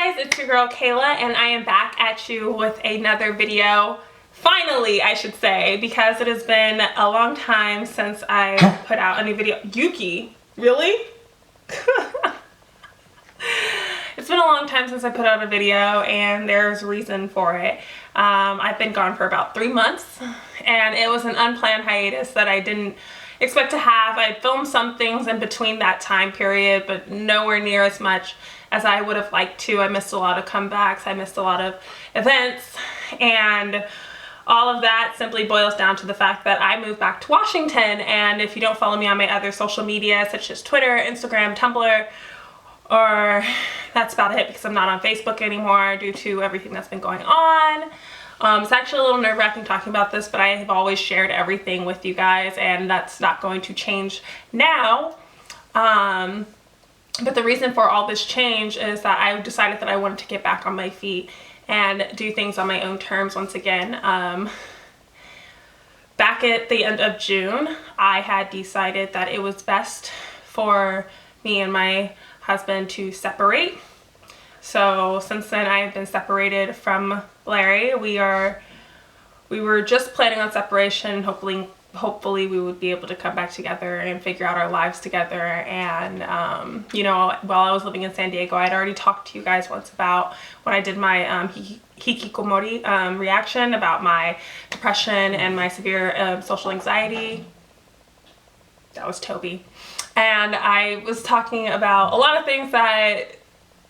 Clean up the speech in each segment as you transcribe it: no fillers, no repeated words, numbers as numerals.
guys, it's your girl Kayla, and I am back at you with another video. Finally, I should say, because it has been a long time since I put out a new video. Yuki, really? It's been a long time since I put out a video, and there's a reason for it. I've been gone for about 3 months, and it was an unplanned hiatus that I didn't expect to have. I filmed some things in between that time period, but nowhere near as much as I would have liked to. I missed a lot of comebacks, I missed a lot of events, and all of that simply boils down to the fact that I moved back to Washington. And if you don't follow me on my other social media, such as Twitter, Instagram, Tumblr, or that's about it, because I'm not on Facebook anymore due to everything that's been going on. It's actually a little nerve-wracking talking about this, but I have always shared everything with you guys, and that's not going to change now. But the reason for all this change is that I decided that I wanted to get back on my feet and do things on my own terms once again. Back at the end of June, I had decided that it was best for me and my husband to separate. So since then, I have been separated from Larry. We were just planning on separation. Hopefully we would be able to come back together and figure out our lives together. And you know, while I was living in San Diego, I'd already talked to you guys once about when I did my hikikomori reaction about my depression and my severe social anxiety. That was Toby. And I was talking about a lot of things that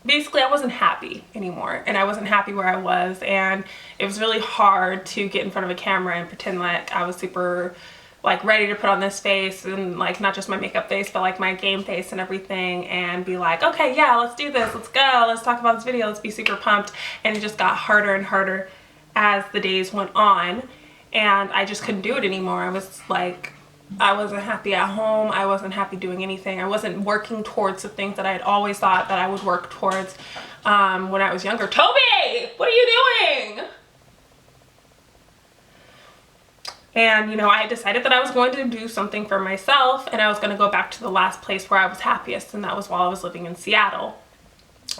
basically I wasn't happy anymore, and I wasn't happy where I was, and it was really hard to get in front of a camera and pretend like I was super like ready to put on this face, and like not just my makeup face but like my game face and everything, and be like, okay, yeah, let's do this, let's go, let's talk about this video, let's be super pumped. And it just got harder and harder as the days went on, and I just couldn't do it anymore. I was like, I wasn't happy at home. I wasn't happy doing anything. I wasn't working towards the things that I had always thought that I would work towards when I was younger. Toby, what are you doing? And, you know, I had decided that I was going to do something for myself, and I was going to go back to the last place where I was happiest, and that was while I was living in Seattle.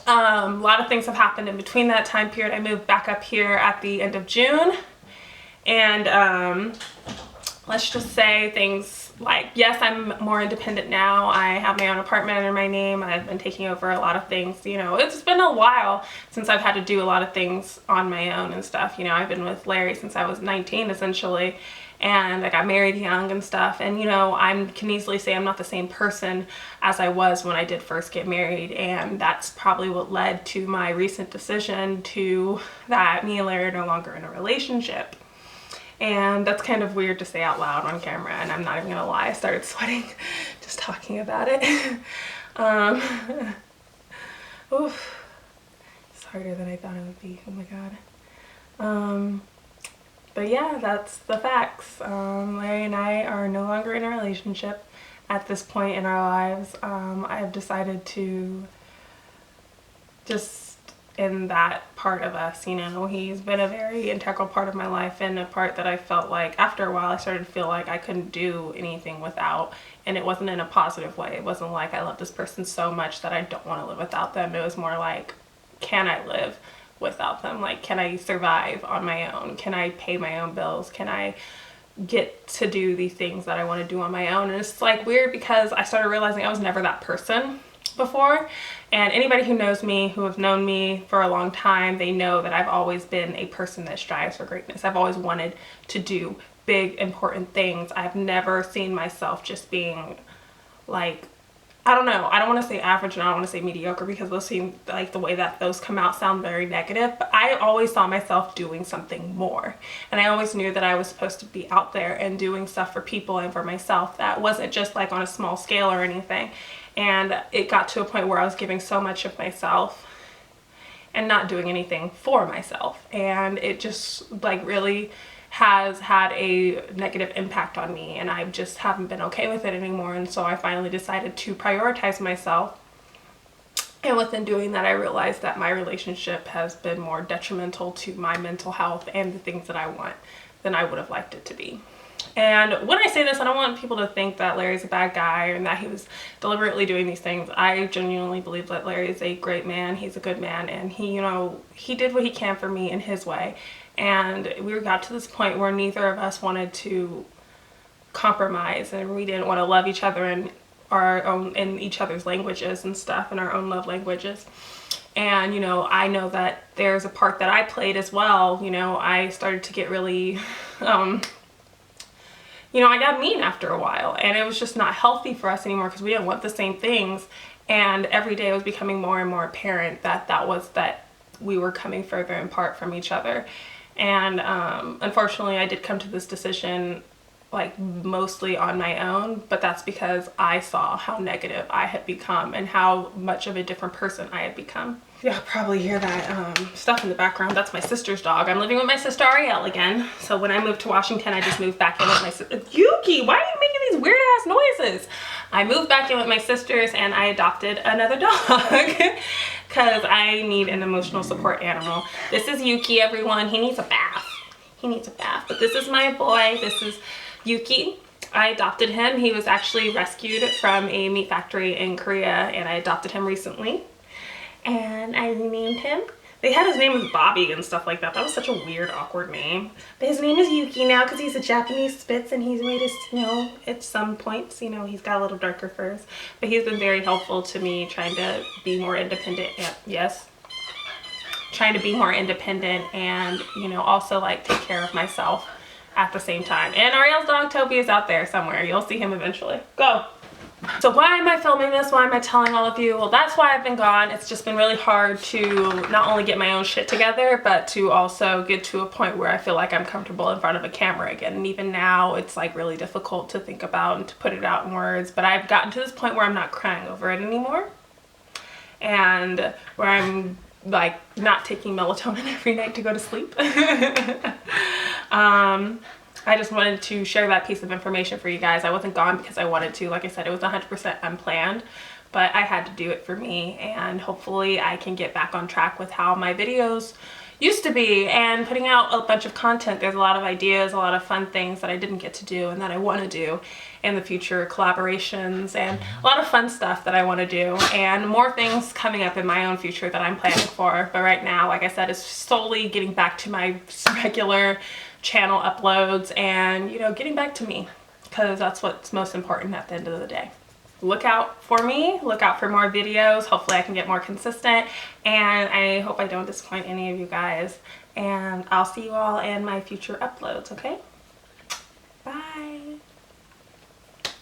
A lot of things have happened in between that time period. I moved back up here at the end of June, and let's just say things like, yes, I'm more independent now. I have my own apartment under my name. I've been taking over a lot of things. You know, it's been a while since I've had to do a lot of things on my own and stuff. You know, I've been with Larry since I was 19 essentially, and I got married young and stuff. And, you know, I can easily say I'm not the same person as I was when I did first get married. And that's probably what led to my recent decision that me and Larry are no longer in a relationship. And that's kind of weird to say out loud on camera, and I'm not even gonna lie, I started sweating just talking about it. Oof, it's harder than I thought it would be, oh my god. But yeah, that's the facts. Larry and I are no longer in a relationship at this point in our lives. I have decided to just in that part of us, you know, he's been a very integral part of my life, and a part that I felt like after a while I started to feel like I couldn't do anything without. And it wasn't in a positive way. It wasn't like I love this person so much that I don't want to live without them. It was more like, can I live without them? Like, can I survive on my own? Can I pay my own bills? Can I get to do the things that I want to do on my own? And it's like weird, because I started realizing I was never that person before. And anybody who knows me, who have known me for a long time, they know that I've always been a person that strives for greatness. I've always wanted to do big, important things. I've never seen myself just being like, I don't know, I don't want to say average and I don't want to say mediocre, because those seem like the way that those come out sound very negative, but I always saw myself doing something more. And I always knew that I was supposed to be out there and doing stuff for people and for myself that wasn't just like on a small scale or anything. And it got to a point where I was giving so much of myself and not doing anything for myself, and it just like really has had a negative impact on me, and I just haven't been okay with it anymore. And so I finally decided to prioritize myself, and within doing that I realized that my relationship has been more detrimental to my mental health and the things that I want than I would have liked it to be. And when I say this, I don't want people to think that Larry's a bad guy and that he was deliberately doing these things. I genuinely believe that Larry is a great man. He's a good man, and he, you know, he did what he can for me in his way. And we got to this point where neither of us wanted to compromise, and we didn't want to love each other in our own, in each other's languages and stuff, in our own love languages. And, you know, I know that there's a part that I played as well. You know, I started to get really, you know, I got mean after a while, and it was just not healthy for us anymore because we didn't want the same things. And every day it was becoming more and more apparent that that we were coming further apart from each other. And unfortunately, I did come to this decision like mostly on my own, but that's because I saw how negative I had become and how much of a different person I had become. You'll probably hear that stuff in the background. That's my sister's dog. I'm living with my sister Ariel again. So when I moved to Washington, I just moved back in with my sister. Yuki, why are you making these weird ass noises? I moved back in with my sisters and I adopted another dog because I need an emotional support animal. This is Yuki, everyone. He needs a bath. He needs a bath. But this is my boy. This is Yuki. I adopted him. He was actually rescued from a meat factory in Korea, and I adopted him recently. And I renamed him. They had his name as Bobby and stuff like that. That was such a weird, awkward name. But his name is Yuki now because he's a Japanese Spitz, and he's made his, you know, at some points, you know, he's got a little darker furs. But he's been very helpful to me trying to be more independent. Yes. Trying to be more independent and, you know, also like take care of myself at the same time. And Ariel's dog Toby is out there somewhere. You'll see him eventually. Go. So why am I filming this? Why am I telling all of you? Well, that's why I've been gone. It's just been really hard to not only get my own shit together, but to also get to a point where I feel like I'm comfortable in front of a camera again. And even now, it's like really difficult to think about and to put it out in words. But I've gotten to this point where I'm not crying over it anymore. And where I'm like not taking melatonin every night to go to sleep. I just wanted to share that piece of information for you guys. I wasn't gone because I wanted to. Like I said, it was 100% unplanned, but I had to do it for me, and hopefully I can get back on track with how my videos used to be and putting out a bunch of content. There's a lot of ideas, a lot of fun things that I didn't get to do and that I want to do in the future, collaborations and a lot of fun stuff that I want to do, and more things coming up in my own future that I'm planning for. But right now, like I said, it's solely getting back to my regular channel uploads and, you know, getting back to me, because that's what's most important at the end of the day. Look out for me, look out for more videos. Hopefully I can get more consistent, and I hope I don't disappoint any of you guys, and I'll see you all in my future uploads. Okay, bye.